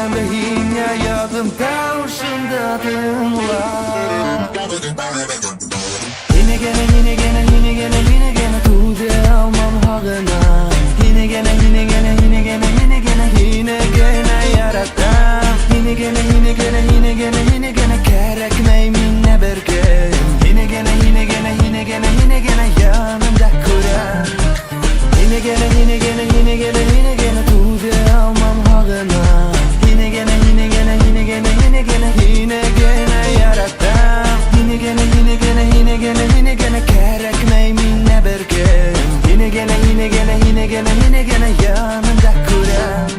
yüremde yine yadımda uşundadınlar. Yine gene yine gene yine gene yine gene tuğde almam hağına. Yine gene yine gene yine gene yine gene yine gene yaratam. Yine gene yine gene yine gene yine gene kerekmey minne bergen. Yine gene yine gene yine gene yine gene yanımda kuran. Yine gene yine gene yine gene yine gene tuğde almam hağına. Yine gene yine gene yine gene yine gene yine gene yaratam. Yine gene yine gene yine gene yine gene kerekmey minne bergen. Yine gene yine gene yine gene yine gene yanımda kuran.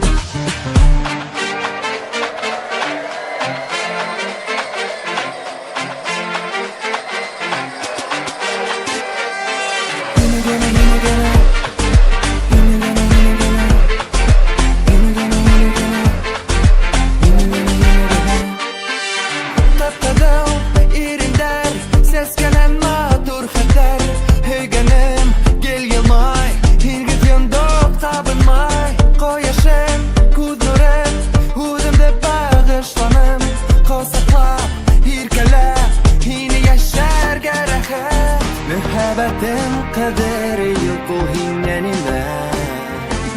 Mühabbetin kaderi yok bu hinlenime.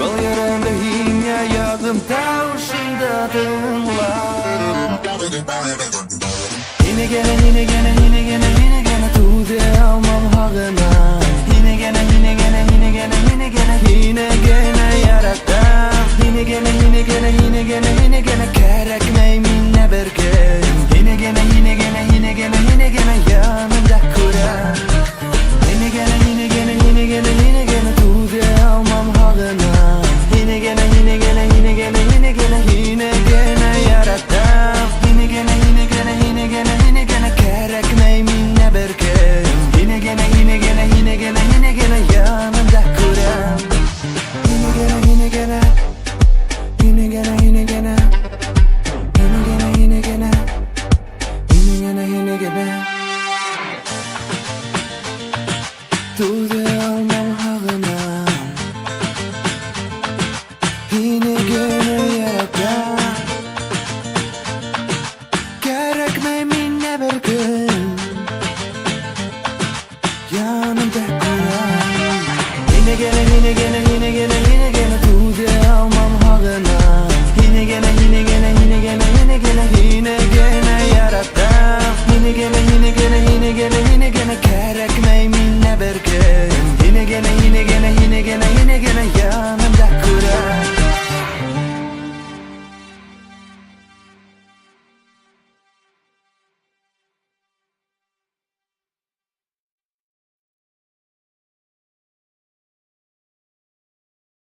Bal yaramda hine yadımda uşundadınlar. Yine gene yine gene yine gene yine gene tuğde almam hağına. Yine gene yine gene yine gene yine gene yine gene yaratam. Yine gene yine gene yine gene yine gene kerek